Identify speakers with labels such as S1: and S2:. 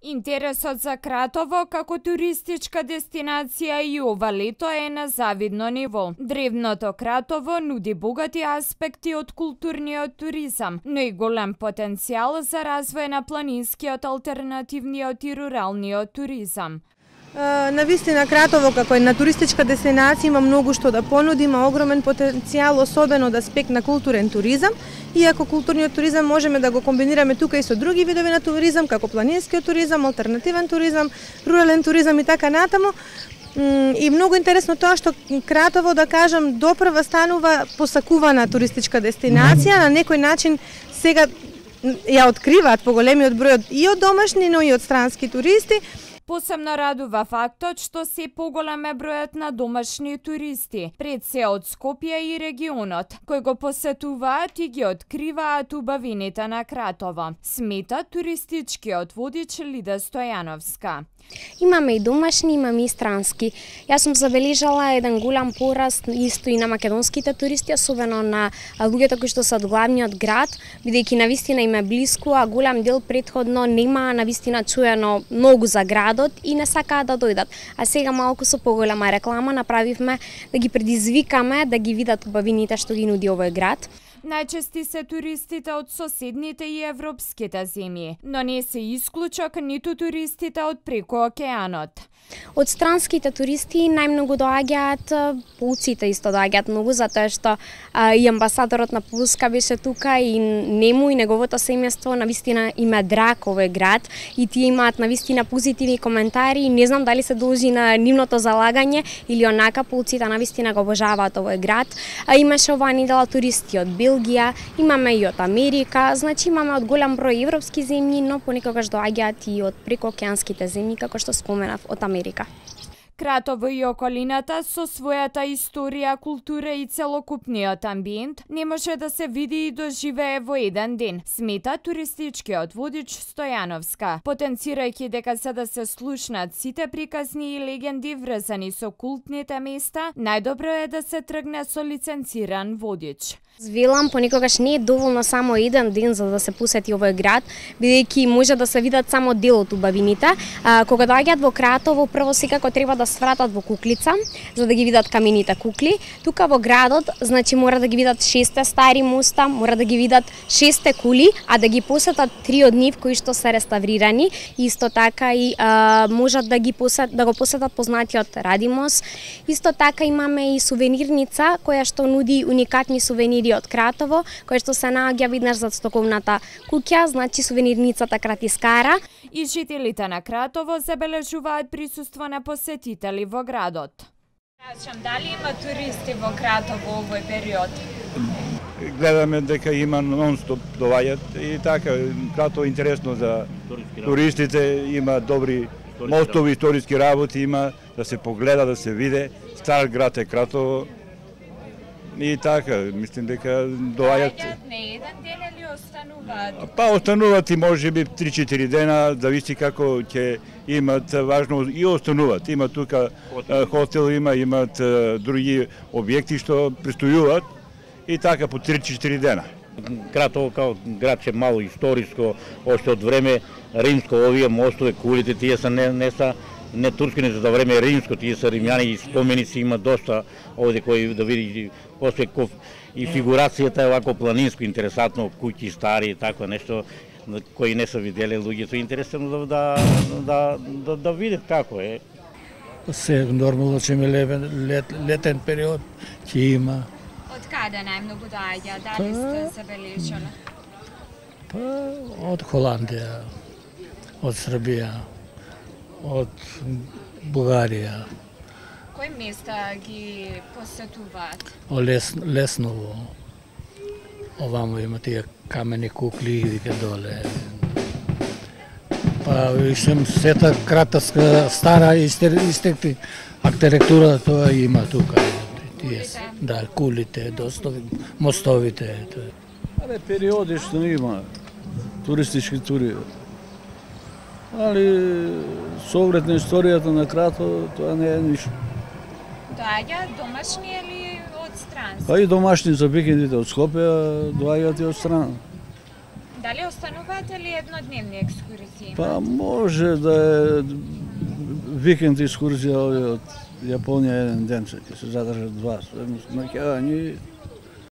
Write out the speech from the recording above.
S1: Интересот за Кратово како туристичка дестинација и ова лето е на завидно ниво. Древното Кратово нуди богати аспекти од културниот туризам, но и голем потенцијал за развој на планинскиот, алтернативниот и руралниот туризам.
S2: Навистина Кратово како една туристичка дестинација има многу што да понуди, има огромен потенцијал, особено од аспект на културен туризам. Иако културниот туризам можеме да го комбинираме тука и со други видови на туризам, како планинскиот туризам, алтернативен туризам, рурален туризам и така натаму. И многу интересно тоа што Кратово, да кажам, допрва станува посакувана туристичка дестинација, на некој начин сега ја откриваат поголемиот број и од домашни, но и од странски туристи.
S1: Посебно радува фактот што се поголем е бројот на домашни туристи, пред се од Скопје и регионот, кои го посетуваат и ги откриваат убавините на Кратово, смета туристичкиот водич Лида Стојановска.
S3: Имаме и домашни, имаме и странски. Јас сум забележала еден голем пораст исто и на македонските туристи, особено на луѓето кои што се од главниот град, бидејќи навистина им е блиску, а голем дел претходно нема навистина чуено многу за градот и не сакаат да дојдат. А сега малку со поголема реклама направивме да ги предизвикаме да ги видат убавините што ги нуди овој град.
S1: Најчести се туристите од соседните и европските земји, но не се исклучок ниту туристите од преку океанот.
S3: Од странските туристи најмногу доаѓаат полците, исто доаѓаат многу, затоа што и амбасадорот на Полска беше тука и нему и неговото семејство навистина им е драг овој град и тие имаат навистина позитивни коментари. Не знам дали се должи на нивното залагање или онака полците навистина го обожаваат овој град. Имаше оваа недела туристи од Белгија, имаме и од Америка, значи имаме од голем број европски земји, но понекогаш доаѓаат и од прекоокеанските земји, како што споменав, од Америка.
S1: Кратово и околината со својата историја, култура и целокупниот амбиент не може да се види и доживее во еден ден, смета туристичкиот водич Стојановска, потенцирајќи дека за да се слушнат сите приказни и легенди врзани со култните места, најдобро е да се тргне со лиценциран водич.
S3: Велам, понекогаш не е доволно само еден ден за да се посети овој град, бидејќи може да се видат само дел од убавините. Кога доаѓаат во Кратово, прво секако треба да свратат во Куклица, за да ги видат камените кукли. Тука во градот, значи мора да ги видат 6 стари моста, мора да ги видат 6 кули, а да ги посетат 3 од нив кои што се реставрирани. Исто така и можат да го посетат познатиот Радимос. Исто така имаме и сувенирница која што нуди уникатни сувенири од Кратово, која што се наоѓа веднаш зад стоковната куќа, значи сувенирницата Кратискара.
S1: И жителите на Кратово забележуваат присуство на посетители во градот. Кажам, дали има туристи во Кратово овој период?
S4: Гледаме дека има нон-стоп доаѓаат и така, Кратово е интересно за туристите, има добри мостови, историски работи, има да се погледа, да се виде. Стар град е Кратово. И така, мислим дека доаѓаат.
S1: Не еден ден или остануваат?
S4: Па остануваат и можеби 3-4 дена, зависи како ќе имат, важно и остануваат. Има тука хотел, имат други објекти што престојуваат и така по 3-4 дена.
S5: Кратово као град е мало историско, още од време римско, овие мостове, кулите, тие се не турски, не за време римско, тие се римјани и споменици има доста овде кои да види после и фигурацијата е вако планинско интересантно, куќи стари и такво нешто кои не се виделе луѓето, интересно да видат како е.
S6: Се нормално ќе има летен период, ќе има.
S1: Од каде најмногу доаѓа? Дали сте забележале?
S6: Од Холандија, од Србија, од Бугарија.
S1: Кои места ги посетуваат?
S6: Лесново. Овамо има тие камени кукли и доле. Па ишем сета кратовска стара истекти архитектура тоа има тука. Да, кулите, мостовите.
S7: Периоди што има туристички тури. Али со оглед на историјата на Кратово, тоа не е ништо.
S1: Доаѓаат домашни или од странски?
S7: Па и домашни за викендите од Скопје доаѓаат и од страна.
S1: Дали останувате ли еднодневни екскурзии?
S7: Па може да е викенд екскурзија овие од Јапонија еден ден, ќе се задржат 2, Македонија